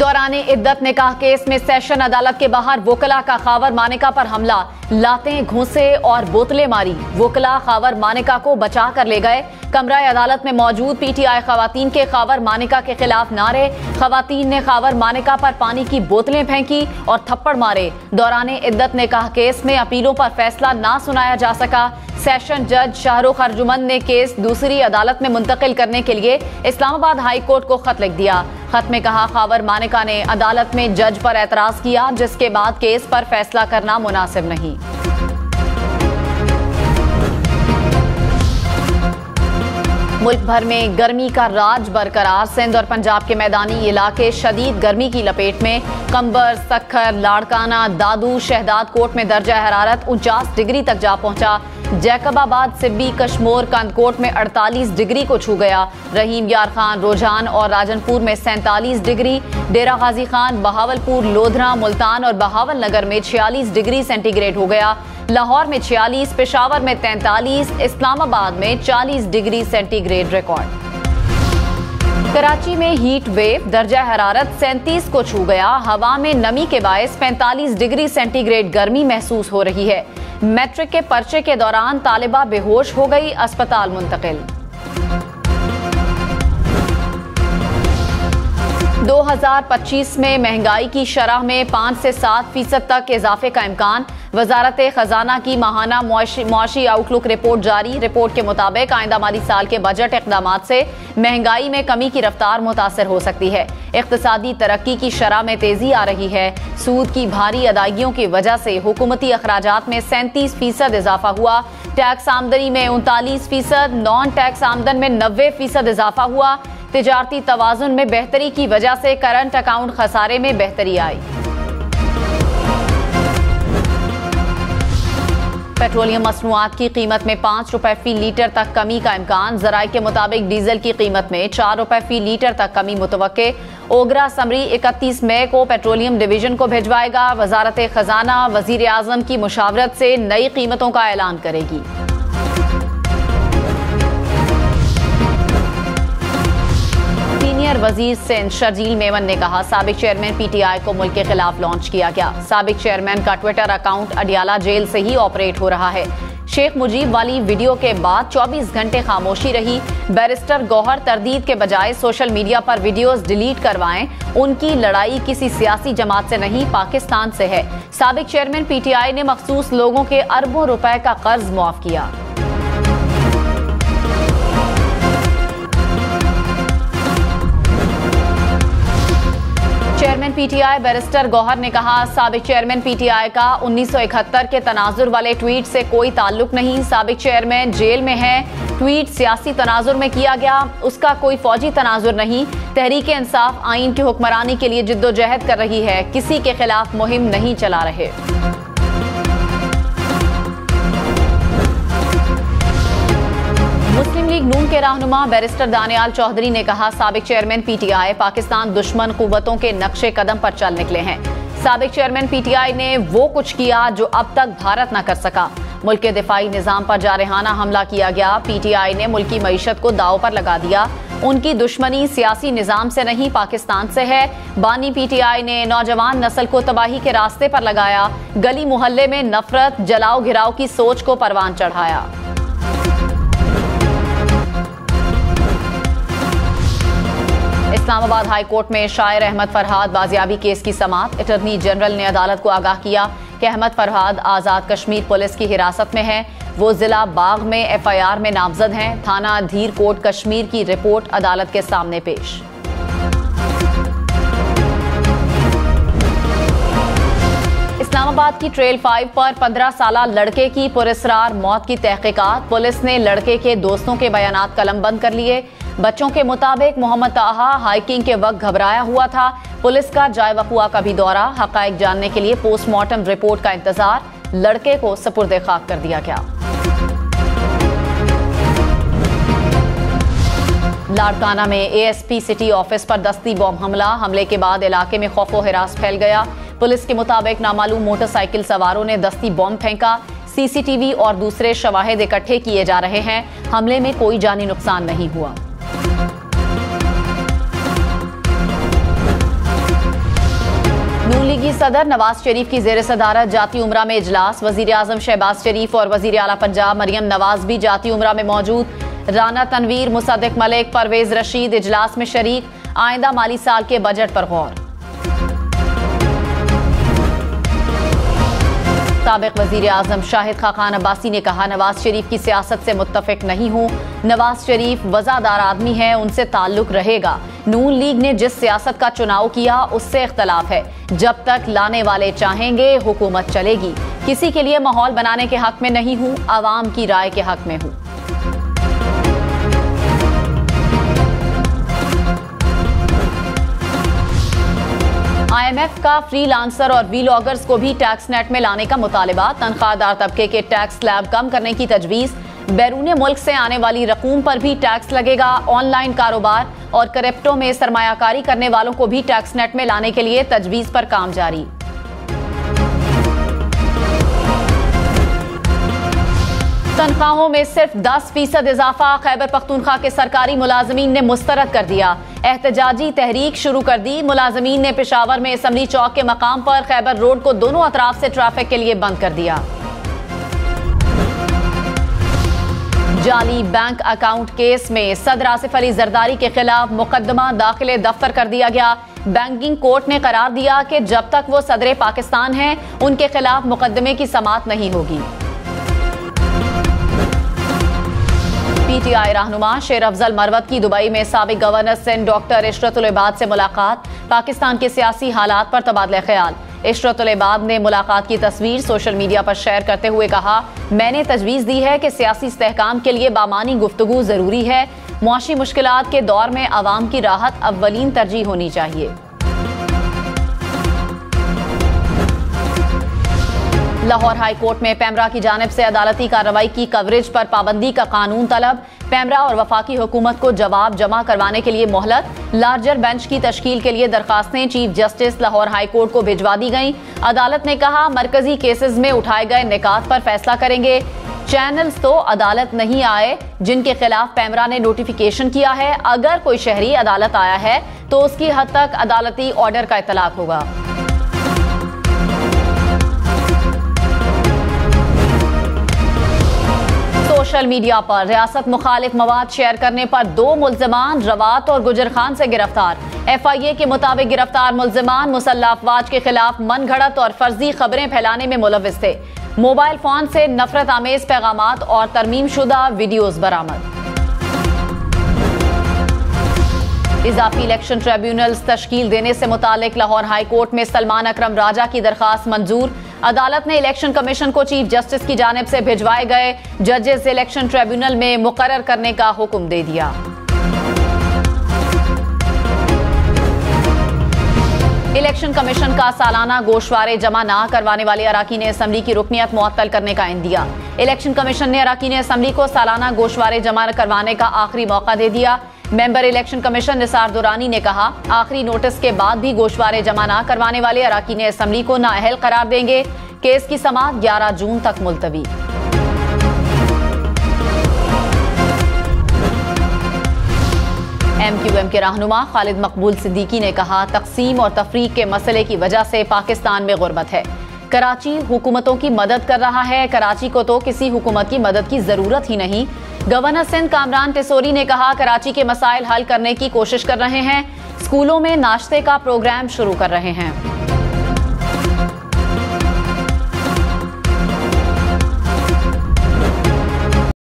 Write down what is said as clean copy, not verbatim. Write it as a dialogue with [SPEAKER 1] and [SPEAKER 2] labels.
[SPEAKER 1] दौरान इद्दत निकाह केस में सेशन अदालत के बाहर वोकला का खावर मानिका पर हमला, लातें, घूंसे और बोतलें मारी। वोकला खावर मानिका को बचा कर ले गए। कमरा अदालत में मौजूद पीटीआई खवातीन के खावर मानिका के खिलाफ नारे। खवातीन ने खावर मानिका पर पानी की बोतलें फेंकी और थप्पड़ मारे। दौरान इद्दत निकाह केस में अपीलों पर फैसला ना सुनाया जा सका। सेशन जज शाहरुख अर्जुमंद ने केस दूसरी अदालत में मुंतकिल करने के लिए इस्लामाबाद हाई कोर्ट को खत लिख दिया। खत में कहा, खावर मानिका ने अदालत में जज पर एतराज किया, जिसके बाद केस पर फैसला करना मुनासिब नहीं। मुल्क भर में गर्मी का राज बरकरार। सिंध और पंजाब के मैदानी इलाके शदीद गर्मी की लपेट में। कंबर, सक्खर, लाड़काना, दादू, शहदाद कोट में दर्जा हरारत 49 डिग्री तक जा पहुंचा। जैकबाबाद, सिब्बी, कश्मोर, कंदकोट में 48 डिग्री को छू गया। रहीम यार खान, रोजान और राजनपुर में 47 डिग्री। डेरा गाजी खान, बहावलपुर, लोधरा, मुल्तान और बहावल नगर में 46 डिग्री सेंटीग्रेड हो गया। लाहौर में 46, पेशावर में 43, इस्लामाबाद में 40 डिग्री सेंटीग्रेड रिकॉर्ड। कराची में हीट वेव, दर्जा हरारत 37 को छू गया। हवा में नमी के बायस 45 डिग्री सेंटीग्रेड गर्मी महसूस हो रही है। मैट्रिक के पर्चे के दौरान तालिबा बेहोश हो गई, अस्पताल मुंतकिल। 2025 में महंगाई की शरह में 5 से 7% तक इजाफे का इम्कान। वजारत खजाना की माहाना मुआशी आउटलुक रिपोर्ट जारी। रिपोर्ट के मुताबिक आइंदा माली साल के बजट इक़दामात से महंगाई में कमी की रफ्तार मुतासर हो सकती है। इक़्तिसादी तरक्की की शरह में तेजी आ रही है। सूद की भारी अदायगियों की वजह से हुकूमती अखराजात में 37% इजाफा हुआ। टैक्स आमदनी में 39%, नॉन टैक्स आमदन में 90% इजाफा हुआ। तिजारती तवाज़ुन में बेहतरी की वजह से करंट अकाउंट खसारे में बेहतरी आई। पेट्रोलियम मसनूआत की कीमत में 5 रुपए फी लीटर तक कमी का इम्कान। ज़राए के मुताबिक डीजल की कीमत में 4 रुपए फी लीटर तक कमी मुतवक्के। ओगरा समरी 31 मई को पेट्रोलियम डिवीजन को भिजवाएगा। वजारत खजाना वजीर आजम की मुशावरत से नई कीमतों का ऐलान करेगी। सीनियर वजीर सिंध शर्जील मेमन ने कहा, साबिक चेयरमैन पीटीआई को मुल्क के खिलाफ लॉन्च किया गया। साबिक चेयरमैन का ट्विटर अकाउंट अडियाला जेल से ही ऑपरेट हो रहा है। शेख मुजीब वाली वीडियो के बाद 24 घंटे खामोशी रही। बैरिस्टर गौहर तरदीद के बजाय सोशल मीडिया पर वीडियोस डिलीट करवाएं। उनकी लड़ाई किसी सियासी जमात से नहीं, पाकिस्तान से है। साबिक चेयरमैन पीटीआई ने मखसूस लोगों के अरबों रुपए का कर्ज मुआफ किया। चेयरमैन पीटीआई बैरिस्टर गौहर ने कहा, साबिक चेयरमैन पीटीआई का 1971 के तनाजुर वाले ट्वीट से कोई ताल्लुक नहीं। साबिक चेयरमैन जेल में है। ट्वीट सियासी तनाजुर में किया गया, उसका कोई फौजी तनाजुर नहीं। तहरीक इंसाफ आइन की हुक्मरानी के लिए जिद्दोजहद कर रही है, किसी के खिलाफ मुहिम नहीं चला रहे। मुस्लिम लीग नून के रहनुमा बैरिस्टर दानियाल चौधरी ने कहा, साबिक चेयरमैन पीटीआई पाकिस्तान दुश्मन कुव्वतों के नक्शे कदम पर चल निकले हैं। साबिक चेयरमैन पीटीआई ने वो कुछ किया जो अब तक भारत न कर सका। मुल्क के दिफाई निजाम पर जारहाना हमला किया गया। पीटीआई ने मुल्की मईशत को दांव पर लगा दिया। उनकी दुश्मनी सियासी निजाम से नहीं, पाकिस्तान से है। बानी पीटीआई ने नौजवान नस्ल को तबाही के रास्ते पर लगाया। गली मोहल्ले में नफरत, जलाओ घिराव की सोच को परवान चढ़ाया। इस्लामाबाद हाई कोर्ट में शायर अहमद फरहाद बाजियाबी केस की समाअत। अटॉर्नी जनरल ने अदालत को आगाह किया कि अहमद फरहाद आज़ाद कश्मीर पुलिस की हिरासत में है। वो जिला बाग में एफआईआर में नामजद हैं। थाना धीर कोट कश्मीर की रिपोर्ट अदालत के सामने पेश। इस्लामाबाद की ट्रेल 5 पर 15 साला लड़के की पुरस्रार मौत की तहकीकात। पुलिस ने लड़के के दोस्तों के बयानात कलमबंद कर लिए। बच्चों के मुताबिक मोहम्मद ताहा हाइकिंग के वक्त घबराया हुआ था। पुलिस का जाय वकुआ का भी दौरा। हकायक जानने के लिए पोस्टमार्टम रिपोर्ट का इंतजार। लड़के को सपुर्दे खाक कर दिया गया। लाड़काना में एएसपी सिटी ऑफिस पर दस्ती बॉम्ब हमले के बाद इलाके में खौफो हिरास फैल गया। पुलिस के मुताबिक नामालूम मोटरसाइकिल सवारों ने दस्ती बॉम्ब फेंका। सीसीटीवी और दूसरे शवाहिद इकट्ठे किए जा रहे हैं। हमले में कोई जानी नुकसान नहीं हुआ। मरकजी सदर नवाज शरीफ की जेर सदारत जाती उमरा में इजलास। वजीर आजम शहबाज शरीफ और वजीर आला पंजाब मरियम नवाज भी जाती उमरा में मौजूद। राना तनवीर, मुसद्दिक मलिक, परवेज रशीद इजलास में शरीक। आइंदा माली साल के बजट पर गौर। साबिक वजीर आजम शाहिद खान अब्बासी ने कहा, नवाज शरीफ की सियासत से मुत्तफिक नहीं हूँ। नवाज शरीफ वजादार आदमी है, उनसे ताल्लुक रहेगा। नून लीग ने जिस सियासत का चुनाव किया उससे इख्तलाफ है। जब तक लाने वाले चाहेंगे हुकूमत चलेगी। किसी के लिए माहौल बनाने के हक में नहीं हूँ, आवाम की राय के हक में हूँ। IMF का फ्रीलांसर और वीलॉगर्स को भी टैक्स नेट में लाने का मुतालिबा। तनख्वाहदार तबके के टैक्स स्लैब कम करने की तजवीज़। बैरून मुल्क से आने वाली रकूम पर भी टैक्स लगेगा। ऑनलाइन कारोबार और क्रिप्टो में सरमायाकारी करने वालों को भी टैक्स नेट में लाने के लिए तजवीज़ पर काम जारी। तनख्वाहों में सिर्फ 10% इजाफा। खैबर पख्तूनख्वा के सरकारी मुलाजमीन ने मुस्तरद कर दिया। एहतजाजी तहरीक शुरू कर दी। मुलाजमीन ने पेशावर में असम्बली चौक के मकाम पर खैबर रोड को दोनों अतराफ से ट्रैफिक के लिए बंद कर दिया। जाली बैंक अकाउंट केस में सदर आसिफ अली जरदारी के खिलाफ मुकदमा दाखिले दफ्तर कर दिया गया। बैंकिंग कोर्ट ने करार दिया कि जब तक वो सदर पाकिस्तान हैं, उनके खिलाफ मुकदमे की समाअत नहीं होगी। PTI रहनुमा शेर अफजल मरवत की दुबई में साबिक गवर्नर सिंध डॉक्टर इशरतुल इबाद से मुलाकात। पाकिस्तान के सियासी हालात पर तबादला ख्याल। इशरतुल इबाद ने मुलाकात की तस्वीर सोशल मीडिया पर शेयर करते हुए कहा, मैंने तजवीज़ दी है कि सियासी इस्तेहकाम के लिए बामानी गुफ्तगू जरूरी है। मुआशी मुश्किलात के दौर में अवाम की राहत अव्वलीन तरजीह होनी चाहिए। लाहौर हाई कोर्ट में पैमरा की जानिब से अदालती कार्रवाई की कवरेज पर पाबंदी का कानून तलब। पैमरा और वफाकी हुकूमत को जवाब जमा करवाने के लिए मोहलत। लार्जर बेंच की तश्कील के लिए दरखास्तें chief justice Lahore high court को भिजवा दी गईं। अदालत ने कहा, मरकजी केसेस में उठाए गए निकात पर फैसला करेंगे। चैनल्स तो अदालत नहीं आए जिनके खिलाफ पैमरा ने नोटिफिकेशन किया है। अगर कोई शहरी अदालत आया है तो उसकी हद तक अदालती ऑर्डर का इतलाक होगा। सोशल मीडिया पर रियासत मुखालिफ मवाद शेयर करने पर 2 मुल्जिमान रवात और गुजर खान से गिरफ्तार। FIA के मुताबिक गिरफ्तार मुल्जिमान मुसल्लह अफवाज के खिलाफ मन घड़त और फर्जी खबरें फैलाने में मुलव्विस थे। मोबाइल फोन से नफरत आमेज पैगामात और तरमीम शुदा वीडियोज बरामद। इजाफी इलेक्शन ट्रिब्यूनल्स तश्कील देने से मुतालिक लाहौर हाई कोर्ट में सलमान अकरम राजा की दरखास्त मंजूर। अदालत ने इलेक्शन कमीशन को चीफ जस्टिस की जानिब से भिजवाए गए जजेस इलेक्शन ट्रिब्यूनल में मुकर्रर करने का हुक्म दे दिया। इलेक्शन कमीशन का सालाना गोशवारे जमा ना करवाने वाले अराकीन असम्बली की रुकनियत मुअत्तल करने का इंदिया। इलेक्शन कमीशन ने अराकीन असम्बली को सालाना गोशवारे जमा करवाने का आखिरी मौका दे दिया। Member election commission Nisar Durrani ने कहा, आखिरी नोटिस के बाद भी गोशवारे जमा ना करवाने वाले अराकीन असम्बली को नाअहल करार देंगे। केस की समाअत 11 जून तक मुलतवी। MQM के रहनुमा खालिद मकबूल सिद्दीकी ने कहा, तकसीम और तफरीक के मसले की वजह से पाकिस्तान में गुर्बत है। कराची हुकूमतों की मदद कर रहा है, कराची को तो किसी हुकूमत की मदद की जरूरत ही नहीं। गवर्नर सिंध कामरान टिसोरी ने कहा, कराची के मसाइल हल करने की कोशिश कर रहे हैं। स्कूलों में नाश्ते का प्रोग्राम शुरू कर रहे हैं।